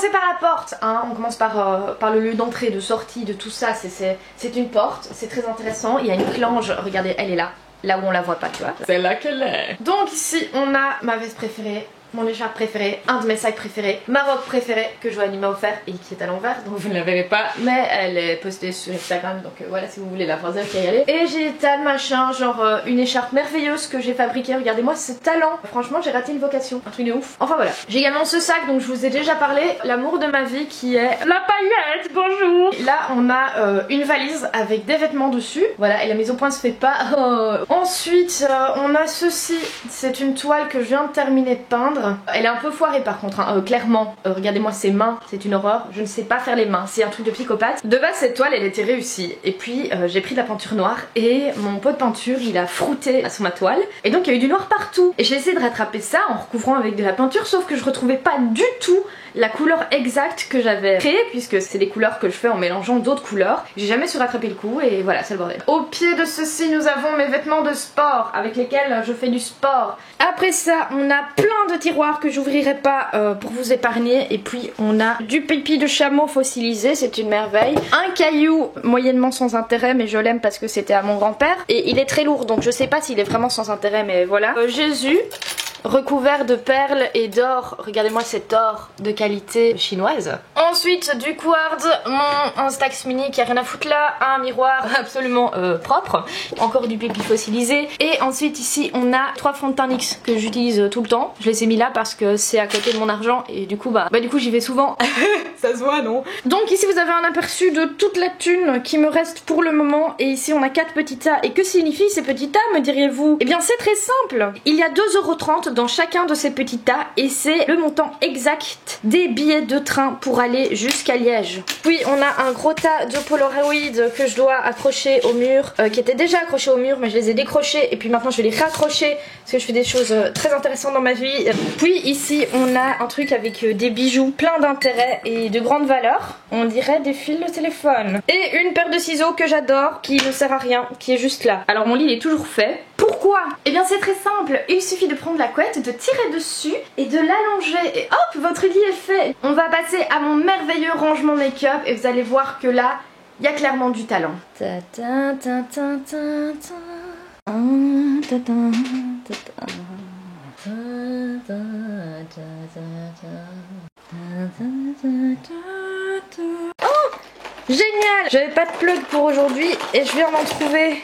commencer par la porte, hein. On commence par le lieu d'entrée, de sortie, de tout ça. C'est une porte, c'est très intéressant. Il y a une clange, regardez, elle est là. Là où on la voit pas, tu vois. C'est là qu'elle est. Donc ici, on a ma veste préférée, mon écharpe préférée, un de mes sacs préférés, ma robe préférée que Joanie m'a offert et qui est à l'envers, donc vous ne la verrez pas, mais elle est postée sur Instagram, donc voilà, si vous voulez la voir, vous pouvez y aller. Et j'ai des tas de machins, genre une écharpe merveilleuse que j'ai fabriquée, regardez-moi ce talent. Franchement, j'ai raté une vocation, un truc de ouf. Enfin voilà, j'ai également ce sac dont je vous ai déjà parlé, l'amour de ma vie, qui est la paillette, bonjour. Là, on a une valise avec des vêtements dessus, voilà, et la mise au point se fait pas. Ensuite, on a ceci, c'est une toile que je viens de terminer de peindre. Elle est un peu foirée par contre, hein. Clairement, regardez-moi ses mains, c'est une horreur, je ne sais pas faire les mains, c'est un truc de psychopathe. De base cette toile elle était réussie, et puis j'ai pris de la peinture noire et mon pot de peinture il a frouté sur ma toile, et donc il y a eu du noir partout. Et j'ai essayé de rattraper ça en recouvrant avec de la peinture, sauf que je retrouvais pas du tout la couleur exacte que j'avais créée, puisque c'est des couleurs que je fais en mélangeant d'autres couleurs. J'ai jamais su rattraper le coup et voilà, c'est le bordel. Au pied de ceci nous avons mes vêtements de sport avec lesquels je fais du sport. Après ça on a plein de tiroirs que j'ouvrirai pas pour vous épargner, et puis on a du pipi de chameau fossilisé, c'est une merveille. Un caillou moyennement sans intérêt, mais je l'aime parce que c'était à mon grand-père, et il est très lourd donc je sais pas s'il est vraiment sans intérêt, mais voilà. Jésus recouvert de perles et d'or, regardez-moi cet or de qualité chinoise. Ensuite du quartz, mon Instax mini qui a rien à foutre là, un miroir absolument propre, encore du pipi fossilisé, et ensuite ici on a 3 fonds de teint NYX que j'utilise tout le temps. Je les ai mis là parce que c'est à côté de mon argent et du coup du coup j'y vais souvent. Ça se voit, non? Donc ici vous avez un aperçu de toute la thune qui me reste pour le moment, et ici on a 4 petits tas. Et que signifient ces petits tas, me diriez-vous? Eh bien c'est très simple, il y a 2,30 € dans chacun de ces petits tas, et c'est le montant exact des billets de train pour aller jusqu'à Liège. Puis on a un gros tas de Polaroid que je dois accrocher au mur, qui étaient déjà accrochés au mur mais je les ai décrochés, et puis maintenant je vais les raccrocher parce que je fais des choses très intéressantes dans ma vie. Puis ici on a un truc avec des bijoux plein d'intérêt et de grande valeur, on dirait des fils de téléphone, et une paire de ciseaux que j'adore qui ne sert à rien, qui est juste là. Alors mon lit il est toujours fait. Pourquoi? Eh bien c'est très simple, il suffit de prendre la couette, de tirer dessus et de l'allonger, et hop, votre lit est fait. On va passer à mon merveilleux rangement make-up, et vous allez voir que là il y a clairement du talent. Oh, génial! J'avais pas de plug pour aujourd'hui et je viens d'en trouver.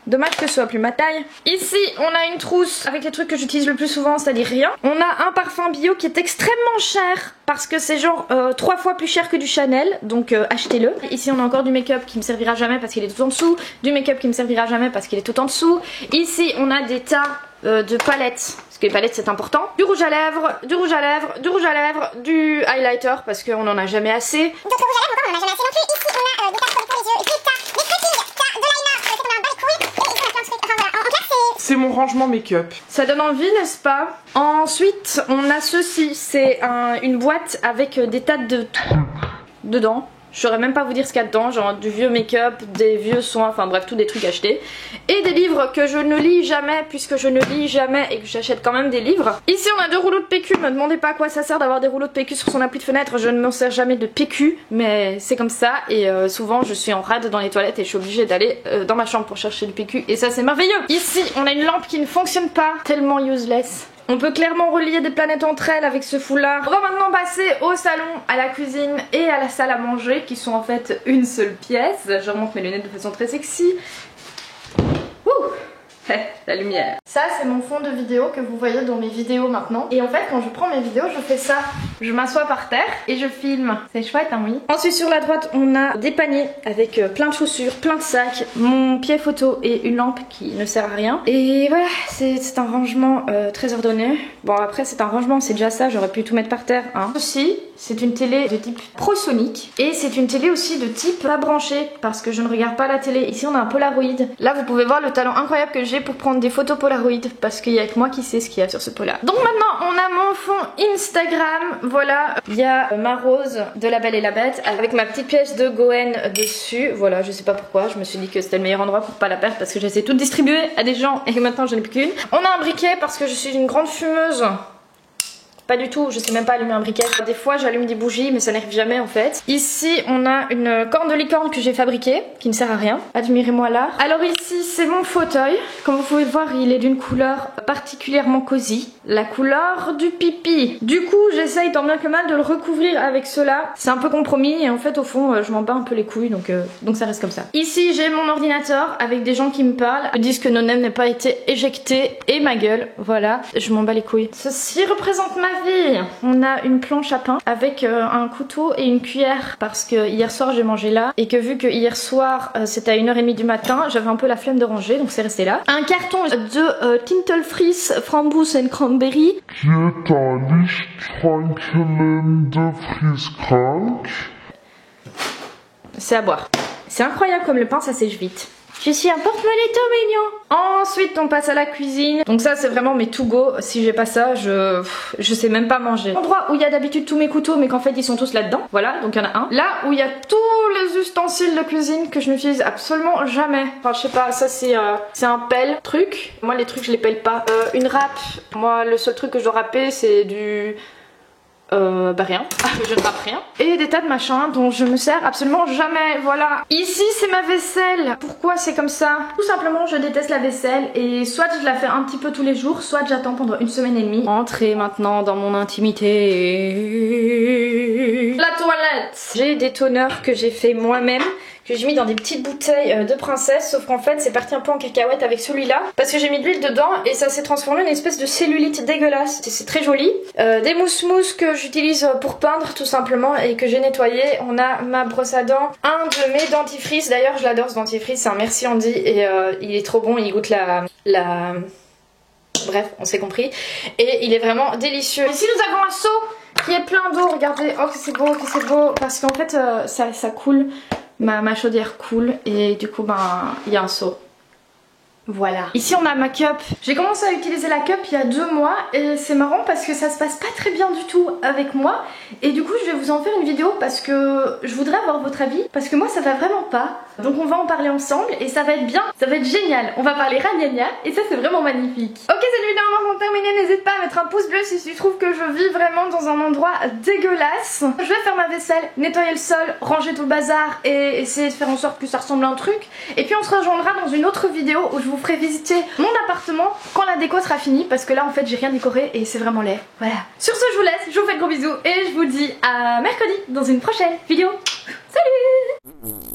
Dommage que ce soit plus ma taille. Ici on a une trousse avec les trucs que j'utilise le plus souvent, c'est-à-dire rien. On a un parfum bio qui est extrêmement cher parce que c'est genre 3 fois plus cher que du Chanel, donc achetez-le. Ici on a encore du make-up qui me servira jamais parce qu'il est tout en dessous, du make-up qui me servira jamais parce qu'il est tout en dessous. Ici on a des tas de palettes, parce que les palettes c'est important. Du rouge à lèvres, du rouge à lèvres, du rouge à lèvres, du highlighter parce qu'on en a jamais assez. D'autres rouges à lèvres encore, on en a jamais assez non plus. Ici on a des tasses pour les yeux, des tas, des frétilles, tas, de liner, c'est on a un bas les couilles, et ici on a plein de trucs. Enfin voilà, en clair c'est mon rangement make-up. Ça donne envie, n'est-ce pas? Ensuite on a ceci, c'est une boîte avec des tas de dedans. Je saurais même pas vous dire ce qu'il y a dedans, genre du vieux make-up, des vieux soins, enfin bref, tous des trucs achetés. Et des livres que je ne lis jamais, puisque je ne lis jamais et que j'achète quand même des livres. Ici on a 2 rouleaux de PQ, me demandez pas à quoi ça sert d'avoir des rouleaux de PQ sur son appli de fenêtre, je ne m'en sers jamais de PQ, mais c'est comme ça, et souvent je suis en rade dans les toilettes et je suis obligée d'aller dans ma chambre pour chercher du PQ, et ça c'est merveilleux. Ici on a une lampe qui ne fonctionne pas, tellement useless. On peut clairement relier des planètes entre elles avec ce foulard. On va maintenant passer au salon, à la cuisine et à la salle à manger qui sont en fait une seule pièce. Je remonte mes lunettes de façon très sexy. Ouh, la lumière. Ça c'est mon fond de vidéo que vous voyez dans mes vidéos maintenant. Et en fait quand je prends mes vidéos je fais ça. Je m'assois par terre et je filme. C'est chouette hein, oui. Ensuite sur la droite on a des paniers avec plein de chaussures, plein de sacs, mon pied photo et une lampe qui ne sert à rien. Et voilà, c'est un rangement très ordonné. Bon après c'est un rangement, c'est déjà ça, j'aurais pu tout mettre par terre hein. Aussi c'est une télé de type Prosonic, et c'est une télé aussi de type pas branchée parce que je ne regarde pas la télé. Ici on a un Polaroid. Là vous pouvez voir le talent incroyable que j'ai pour prendre des photos Polaroid parce qu'il y a que moi qui sais ce qu'il y a sur ce pot là. Donc maintenant on a mon fond Instagram. Voilà, il y a ma rose de La Belle et la Bête avec ma petite pièce de Goen dessus. Voilà, je sais pas pourquoi, je me suis dit que c'était le meilleur endroit pour pas la perdre parce que j'essaie tout distribuer à des gens et maintenant je n'ai plus qu'une. On a un briquet parce que je suis une grande fumeuse. Pas du tout, je sais même pas allumer un briquet. Des fois j'allume des bougies mais ça n'arrive jamais en fait. Ici on a une corne de licorne que j'ai fabriquée, qui ne sert à rien. Admirez-moi là. Alors ici c'est mon fauteuil. Comme vous pouvez le voir il est d'une couleur particulièrement cosy. La couleur du pipi. Du coup j'essaye tant bien que mal de le recouvrir avec cela. C'est un peu compromis et en fait au fond je m'en bats un peu les couilles donc ça reste comme ça. Ici j'ai mon ordinateur avec des gens qui me parlent. Le disque NoName n'a pas été éjecté et ma gueule. Voilà, je m'en bats les couilles. Ceci représente ma vie. On a une planche à pain avec un couteau et une cuillère parce que hier soir j'ai mangé là et que vu que hier soir c'était à 1h30 du matin, j'avais un peu la flemme de ranger donc c'est resté là. Un carton de Tintelfries Framboos and Cranberry qui est un Lichtschranken de Frieskrantz. C'est à boire. C'est incroyable comme le pain ça sèche vite. Je suis un porte-monnaie tout mignon. Ensuite on passe à la cuisine. Donc ça c'est vraiment mes to go. Si j'ai pas ça je sais même pas manger. L'endroit où il y a d'habitude tous mes couteaux mais qu'en fait ils sont tous là-dedans. Voilà donc il y en a un. Là où il y a tous les ustensiles de cuisine que je n'utilise absolument jamais. Enfin je sais pas, ça c'est un pelle truc. Moi les trucs je les pelle pas. Une râpe. Moi le seul truc que je dois râper c'est du... bah rien, je ne rappe rien. Et des tas de machins dont je me sers absolument jamais, voilà. Ici c'est ma vaisselle. Pourquoi c'est comme ça? Tout simplement je déteste la vaisselle et soit je la fais un petit peu tous les jours, soit j'attends pendant 1 semaine et demie. Entrez maintenant dans mon intimité. La toilette. J'ai des toners que j'ai fait moi-même, que j'ai mis dans des petites bouteilles de princesse, sauf qu'en fait c'est parti un peu en cacahuète avec celui-là parce que j'ai mis de l'huile dedans et ça s'est transformé en une espèce de cellulite dégueulasse. C'est très joli. Des mousse-mousse que j'utilise pour peindre tout simplement et que j'ai nettoyé. On a ma brosse à dents, un de mes dentifrices, d'ailleurs je l'adore ce dentifrice, c'est un Merci Andy et il est trop bon, il goûte la... Bref, on s'est compris. Et il est vraiment délicieux. Ici nous avons un seau qui est plein d'eau, regardez, oh que c'est beau, parce qu'en fait ça coule. Ma chaudière coule et du coup ben il y a un seau. Voilà. Ici on a ma cup. J'ai commencé à utiliser la cup il y a 2 mois et c'est marrant parce que ça se passe pas très bien du tout avec moi. Et du coup je vais vous en faire une vidéo parce que je voudrais avoir votre avis. Parce que moi ça va vraiment pas. Donc on va en parler ensemble et ça va être bien, ça va être génial. On va parler ragnagna et ça c'est vraiment magnifique. Ok, cette vidéo est maintenant terminée, n'hésite pas à mettre un pouce bleu si tu trouves que je vis vraiment dans un endroit dégueulasse. Je vais faire ma vaisselle, nettoyer le sol, ranger tout le bazar et essayer de faire en sorte que ça ressemble à un truc. Et puis on se rejoindra dans une autre vidéo où je vous ferai visiter mon appartement quand la déco sera finie parce que là en fait j'ai rien décoré et c'est vraiment laid. Voilà. Sur ce je vous laisse, je vous fais de gros bisous et je vous dis à mercredi dans une prochaine vidéo. Salut!